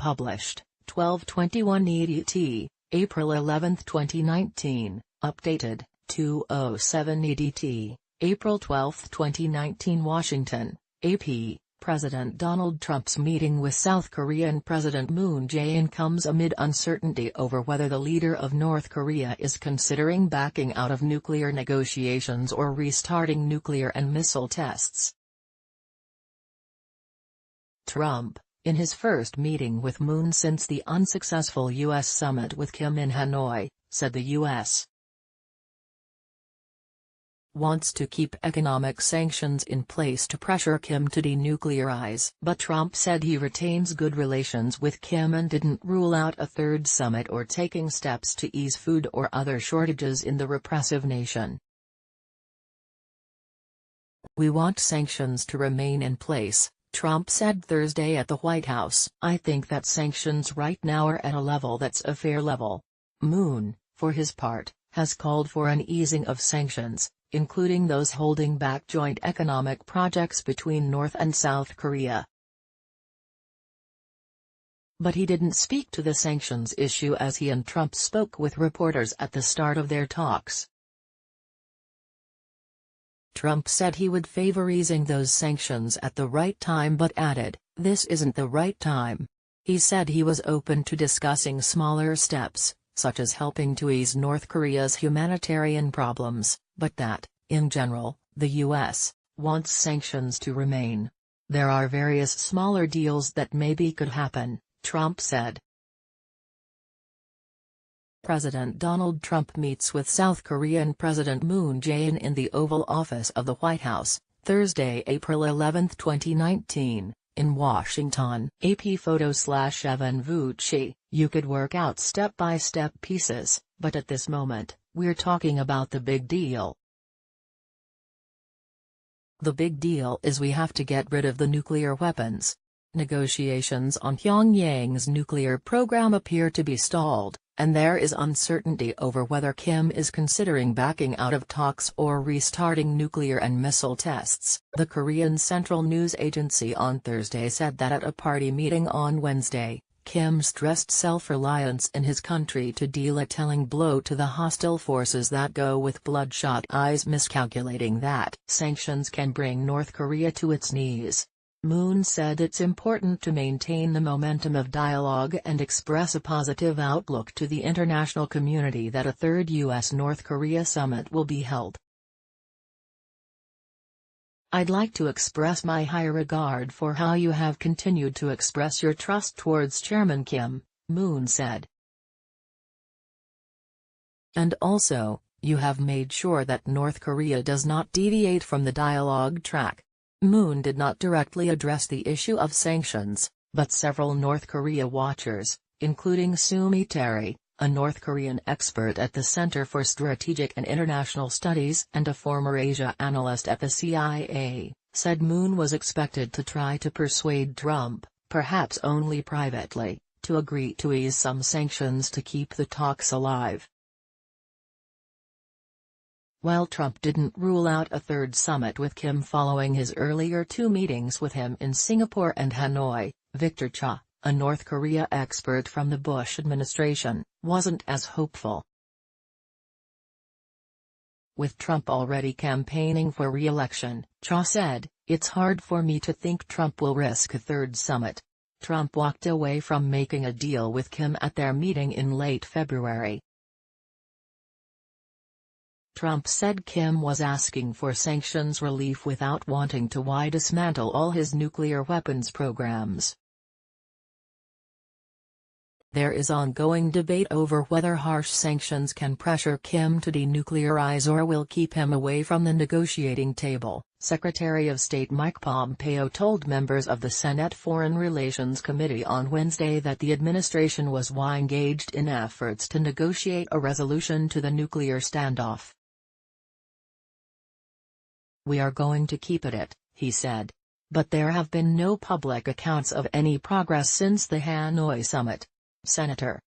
published, 12:21 EDT, April 11, 2019, updated, 2:07 EDT, April 12, 2019 Washington, AP. President Donald Trump's meeting with South Korean President Moon Jae-in comes amid uncertainty over whether the leader of North Korea is considering backing out of nuclear negotiations or restarting nuclear and missile tests. Trump, in his first meeting with Moon since the unsuccessful U.S. summit with Kim in Hanoi, said the U.S. wants to keep economic sanctions in place to pressure Kim to denuclearize. But Trump said he retains good relations with Kim and didn't rule out a third summit or taking steps to ease food or other shortages in the repressive nation. "We want sanctions to remain in place," Trump said Thursday at the White House. "I think that sanctions right now are at a level that's a fair level." Moon, for his part, has called for an easing of sanctions, including those holding back joint economic projects between North and South Korea. But he didn't speak to the sanctions issue as he and Trump spoke with reporters at the start of their talks. Trump said he would favor easing those sanctions at the right time but added, "This isn't the right time." He said he was open to discussing smaller steps, such as helping to ease North Korea's humanitarian problems, but that, in general, the U.S. wants sanctions to remain. "There are various smaller deals that maybe could happen," Trump said. President Donald Trump meets with South Korean President Moon Jae-in in the Oval Office of the White House, Thursday, April 11, 2019, in Washington. AP photo/Evan Vucci, "You could work out step-by-step pieces, but at this moment, we're talking about the big deal. The big deal is we have to get rid of the nuclear weapons." Negotiations on Pyongyang's nuclear program appear to be stalled, and there is uncertainty over whether Kim is considering backing out of talks or restarting nuclear and missile tests. The Korean Central News Agency on Thursday said that at a party meeting on Wednesday, Kim stressed self-reliance in his country to deal a telling blow to the hostile forces that go with bloodshot eyes, miscalculating that sanctions can bring North Korea to its knees. Moon said it's important to maintain the momentum of dialogue and express a positive outlook to the international community that a third U.S.-North Korea summit will be held. "I'd like to express my high regard for how you have continued to express your trust towards Chairman Kim," Moon said. "And also, you have made sure that North Korea does not deviate from the dialogue track." Moon did not directly address the issue of sanctions, but several North Korea watchers, including Sumi Terry, a North Korean expert at the Center for Strategic and International Studies and a former Asia analyst at the CIA, said Moon was expected to try to persuade Trump, perhaps only privately, to agree to ease some sanctions to keep the talks alive. While Trump didn't rule out a third summit with Kim following his earlier two meetings with him in Singapore and Hanoi, Victor Cha, a North Korea expert from the Bush administration, wasn't as hopeful. With Trump already campaigning for re-election, Cha said, "It's hard for me to think Trump will risk a third summit." Trump walked away from making a deal with Kim at their meeting in late February. Trump said Kim was asking for sanctions relief without wanting to dismantle all his nuclear weapons programs. There is ongoing debate over whether harsh sanctions can pressure Kim to denuclearize or will keep him away from the negotiating table, Secretary of State Mike Pompeo told members of the Senate Foreign Relations Committee on Wednesday that the administration was engaged in efforts to negotiate a resolution to the nuclear standoff. "We are going to keep at it," he said. But there have been no public accounts of any progress since the Hanoi summit. Senator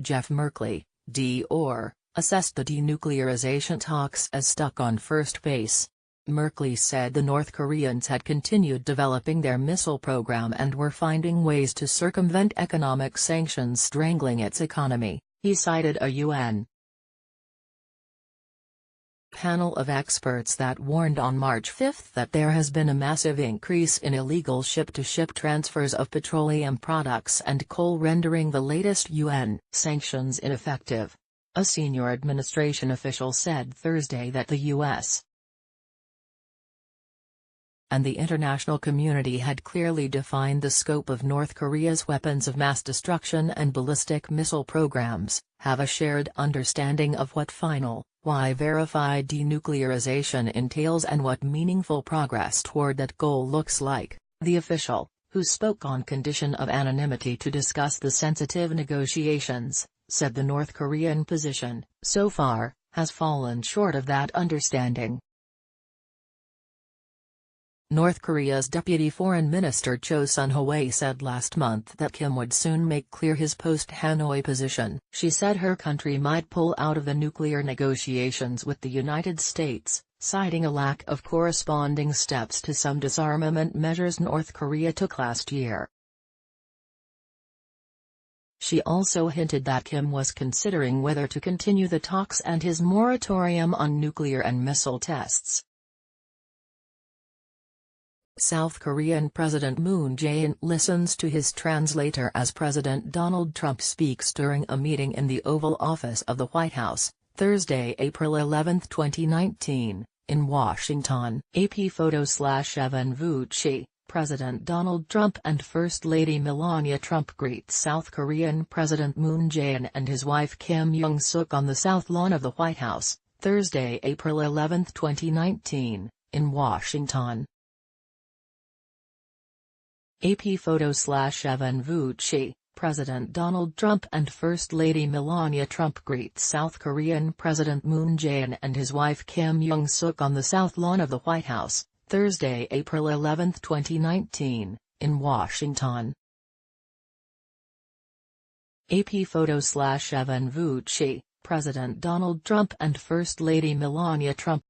Jeff Merkley, D.O.R., assessed the denuclearization talks as stuck on first base. Merkley said the North Koreans had continued developing their missile program and were finding ways to circumvent economic sanctions strangling its economy. He cited a UN panel of experts that warned on March 5 that there has been a massive increase in illegal ship-to-ship transfers of petroleum products and coal, rendering the latest UN sanctions ineffective. A senior administration official said Thursday that the U.S. and the international community had clearly defined the scope of North Korea's weapons of mass destruction and ballistic missile programs, have a shared understanding of what final, verified denuclearization entails and what meaningful progress toward that goal looks like. The official, who spoke on condition of anonymity to discuss the sensitive negotiations, said the North Korean position, so far, has fallen short of that understanding. North Korea's Deputy Foreign Minister Cho Sun-hui said last month that Kim would soon make clear his post-Hanoi position. She said her country might pull out of the nuclear negotiations with the United States, citing a lack of corresponding steps to some disarmament measures North Korea took last year. She also hinted that Kim was considering whether to continue the talks and his moratorium on nuclear and missile tests. South Korean President Moon Jae-in listens to his translator as President Donald Trump speaks during a meeting in the Oval Office of the White House, Thursday, April 11, 2019, in Washington. AP photo/Evan Vucci, President Donald Trump and First Lady Melania Trump greet South Korean President Moon Jae-in and his wife Kim Young-suk on the South Lawn of the White House, Thursday, April 11, 2019, in Washington. AP photo/Evan Vucci, President Donald Trump and First Lady Melania Trump greet South Korean President Moon Jae-in and his wife Kim Young-suk on the South Lawn of the White House, Thursday, April 11, 2019, in Washington. AP photo/Evan Vucci, President Donald Trump and First Lady Melania Trump